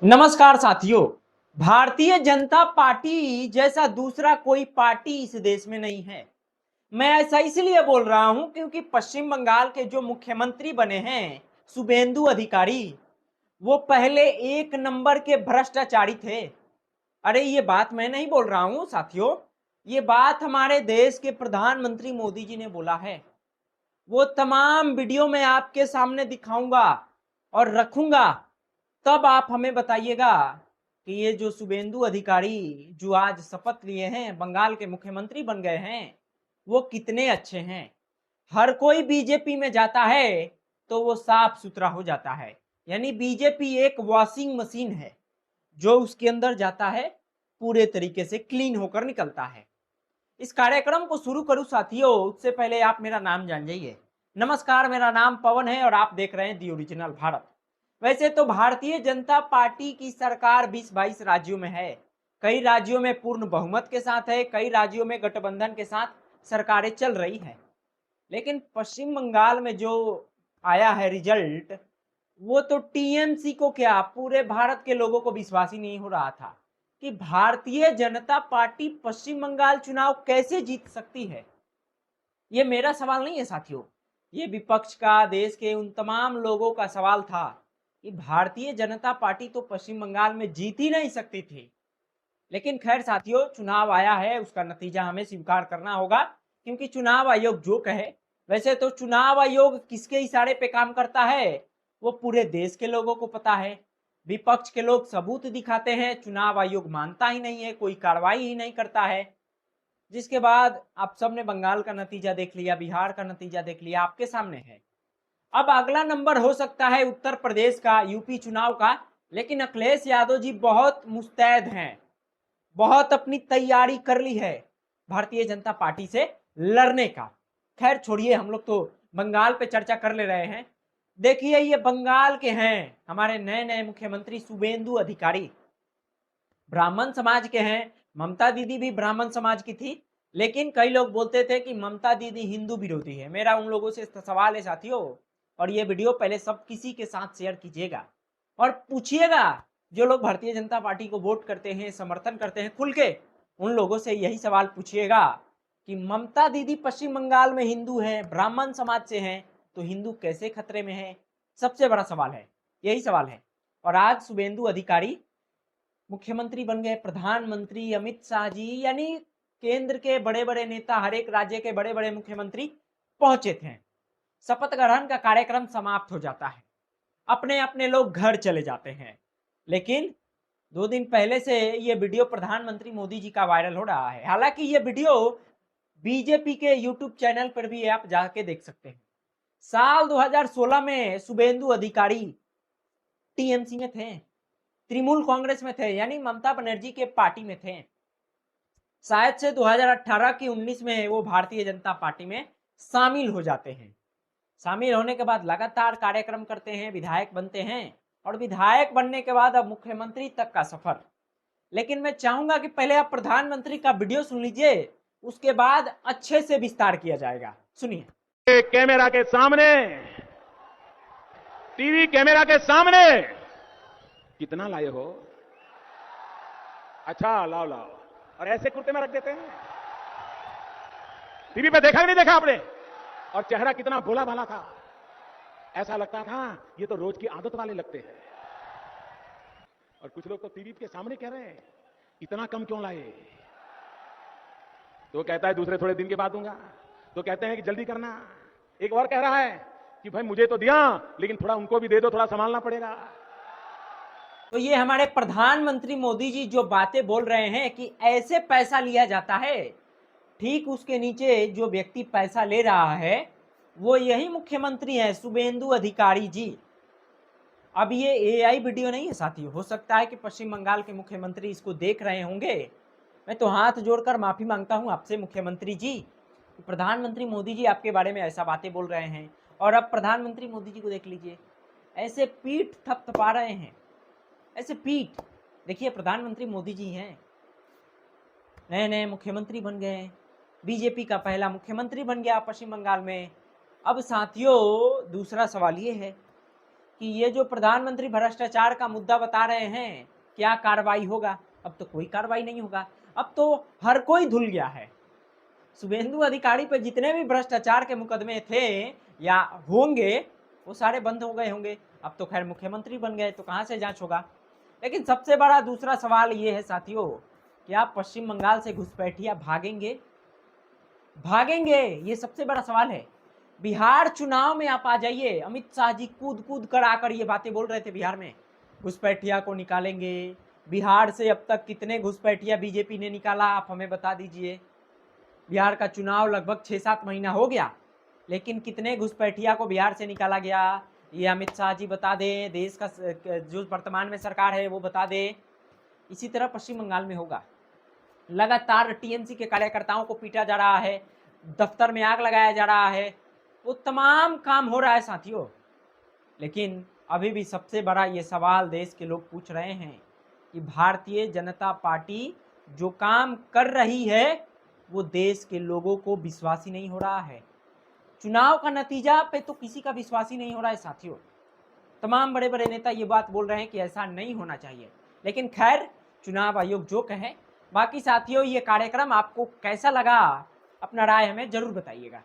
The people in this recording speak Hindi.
नमस्कार साथियों। भारतीय जनता पार्टी जैसा दूसरा कोई पार्टी इस देश में नहीं है। मैं ऐसा इसलिए बोल रहा हूं क्योंकि पश्चिम बंगाल के जो मुख्यमंत्री बने हैं शुभेंदु अधिकारी, वो पहले एक नंबर के भ्रष्टाचारी थे। अरे ये बात मैं नहीं बोल रहा हूं साथियों, ये बात हमारे देश के प्रधानमंत्री मोदी जी ने बोला है। वो तमाम वीडियो में आपके सामने दिखाऊंगा और रखूंगा, तब आप हमें बताइएगा कि ये जो शुभेंदु अधिकारी जो आज शपथ लिए हैं, बंगाल के मुख्यमंत्री बन गए हैं, वो कितने अच्छे हैं। हर कोई बीजेपी में जाता है तो वो साफ सुथरा हो जाता है, यानी बीजेपी एक वॉशिंग मशीन है, जो उसके अंदर जाता है पूरे तरीके से क्लीन होकर निकलता है। इस कार्यक्रम को शुरू करूं साथियों, उससे पहले आप मेरा नाम जान जाइए। नमस्कार, मेरा नाम पवन है और आप देख रहे हैं दी ओरिजिनल भारत। वैसे तो भारतीय जनता पार्टी की सरकार 20-22 राज्यों में है। कई राज्यों में पूर्ण बहुमत के साथ है, कई राज्यों में गठबंधन के साथ सरकारें चल रही हैं। लेकिन पश्चिम बंगाल में जो आया है रिजल्ट, वो तो टीएमसी को क्या, पूरे भारत के लोगों को विश्वास ही नहीं हो रहा था कि भारतीय जनता पार्टी पश्चिम बंगाल चुनाव कैसे जीत सकती है। ये मेरा सवाल नहीं है साथियों, ये विपक्ष का, देश के उन तमाम लोगों का सवाल था कि भारतीय जनता पार्टी तो पश्चिम बंगाल में जीत ही नहीं सकती थी। लेकिन खैर साथियों, चुनाव आया है, उसका नतीजा हमें स्वीकार करना होगा, क्योंकि चुनाव आयोग जो कहे। वैसे तो चुनाव आयोग किसके इशारे पे काम करता है, वो पूरे देश के लोगों को पता है। विपक्ष के लोग सबूत दिखाते हैं, चुनाव आयोग मानता ही नहीं है, कोई कार्रवाई ही नहीं करता है। जिसके बाद आप सबने बंगाल का नतीजा देख लिया, बिहार का नतीजा देख लिया, आपके सामने है। अब अगला नंबर हो सकता है उत्तर प्रदेश का, यूपी चुनाव का। लेकिन अखिलेश यादव जी बहुत मुस्तैद हैं, बहुत अपनी तैयारी कर ली है भारतीय जनता पार्टी से लड़ने का। खैर छोड़िए, हम लोग तो बंगाल पे चर्चा कर ले रहे हैं। देखिए, ये बंगाल के हैं हमारे नए नए मुख्यमंत्री शुभेंदु अधिकारी, ब्राह्मण समाज के हैं। ममता दीदी भी ब्राह्मण समाज की थी, लेकिन कई लोग बोलते थे कि ममता दीदी हिंदू विरोधी है। मेरा उन लोगों से सवाल है साथियों, और ये वीडियो पहले सब किसी के साथ शेयर कीजिएगा और पूछिएगा, जो लोग भारतीय जनता पार्टी को वोट करते हैं, समर्थन करते हैं, खुल के उन लोगों से यही सवाल पूछिएगा कि ममता दीदी पश्चिम बंगाल में हिंदू है, ब्राह्मण समाज से हैं, तो हिंदू कैसे खतरे में है। सबसे बड़ा सवाल है, यही सवाल है। और आज शुभेंदु अधिकारी मुख्यमंत्री बन गए, प्रधानमंत्री अमित शाह जी, यानी केंद्र के बड़े बड़े नेता, हर एक राज्य के बड़े बड़े मुख्यमंत्री पहुंचे थे। शपथ ग्रहण का कार्यक्रम समाप्त हो जाता है, अपने अपने लोग घर चले जाते हैं। लेकिन 2 दिन पहले से ये वीडियो प्रधानमंत्री मोदी जी का वायरल हो रहा है। हालांकि ये वीडियो बीजेपी के यूट्यूब चैनल पर भी आप जाके देख सकते हैं। साल 2016 में शुभेंदु अधिकारी टीएमसी में थे, तृणमूल कांग्रेस में थे, यानी ममता बनर्जी के पार्टी में थे। शायद से 2018 की 19 में वो भारतीय जनता पार्टी में शामिल हो जाते हैं। शामिल होने के बाद लगातार कार्यक्रम करते हैं, विधायक बनते हैं, और विधायक बनने के बाद अब मुख्यमंत्री तक का सफर। लेकिन मैं चाहूंगा कि पहले आप प्रधानमंत्री का वीडियो सुन लीजिए, उसके बाद अच्छे से विस्तार किया जाएगा। सुनिए। कैमरा के सामने, टीवी कैमरा के सामने कितना लाए हो? अच्छा, लाओ लाओ। और ऐसे कुर्ते में रख देते हैं। टीवी पे देखा कि नहीं देखा आपने? और चेहरा कितना भोला भाला था, ऐसा लगता था ये तो रोज की आदत वाले लगते हैं। और कुछ लोग तो टीवी के सामने कह रहे हैं इतना कम क्यों लाए? तो कहता है दूसरे थोड़े दिन के बाद दूंगा, तो कहते हैं कि जल्दी करना। एक और कह रहा है कि भाई मुझे तो दिया, लेकिन थोड़ा उनको भी दे दो, थोड़ा संभालना पड़ेगा। तो ये हमारे प्रधानमंत्री मोदी जी जो बातें बोल रहे हैं कि ऐसे पैसा लिया जाता है, ठीक उसके नीचे जो व्यक्ति पैसा ले रहा है वो यही मुख्यमंत्री है, शुभेंदु अधिकारी जी। अब ये एआई वीडियो नहीं है साथियों, हो सकता है कि पश्चिम बंगाल के मुख्यमंत्री इसको देख रहे होंगे। मैं तो हाथ जोड़कर माफी मांगता हूं आपसे मुख्यमंत्री जी, प्रधानमंत्री मोदी जी आपके बारे में ऐसा बातें बोल रहे हैं। और अब प्रधानमंत्री मोदी जी को देख लीजिए, ऐसे पीठ थपथपा रहे हैं, ऐसे पीठ। देखिए, प्रधानमंत्री मोदी जी हैं, नए नए मुख्यमंत्री बन गए, बीजेपी का पहला मुख्यमंत्री बन गया पश्चिम बंगाल में। अब साथियों, दूसरा सवाल ये है कि ये जो प्रधानमंत्री भ्रष्टाचार का मुद्दा बता रहे हैं, क्या कार्रवाई होगा? अब तो कोई कार्रवाई नहीं होगा, अब तो हर कोई धुल गया है। शुभेंदु अधिकारी पे जितने भी भ्रष्टाचार के मुकदमे थे या होंगे, वो सारे बंद हो गए होंगे। अब तो खैर मुख्यमंत्री बन गए, तो कहाँ से जांच होगा? लेकिन सबसे बड़ा दूसरा सवाल ये है साथियों, क्या पश्चिम बंगाल से घुसपैठिया भागेंगे? भागेंगे, ये सबसे बड़ा सवाल है। बिहार चुनाव में आप आ जाइए, अमित शाह जी कूद कूद कर आकर ये बातें बोल रहे थे बिहार में, घुसपैठिया को निकालेंगे। बिहार से अब तक कितने घुसपैठिया बीजेपी ने निकाला, आप हमें बता दीजिए। बिहार का चुनाव लगभग 6-7 महीना हो गया, लेकिन कितने घुसपैठिया को बिहार से निकाला गया, ये अमित शाह जी बता दें। देश का जो वर्तमान में सरकार है वो बता दे। इसी तरह पश्चिम बंगाल में होगा। लगातार टीएमसी के कार्यकर्ताओं को पीटा जा रहा है, दफ्तर में आग लगाया जा रहा है, वो तमाम काम हो रहा है साथियों। लेकिन अभी भी सबसे बड़ा ये सवाल देश के लोग पूछ रहे हैं कि भारतीय जनता पार्टी जो काम कर रही है वो देश के लोगों को विश्वास ही नहीं हो रहा है। चुनाव का नतीजा पे तो किसी का विश्वास ही नहीं हो रहा है साथियों। तमाम बड़े बड़े नेता ये बात बोल रहे हैं कि ऐसा नहीं होना चाहिए, लेकिन खैर चुनाव आयोग जो कहे। बाकी साथियों, ये कार्यक्रम आपको कैसा लगा, अपना राय हमें जरूर बताइएगा।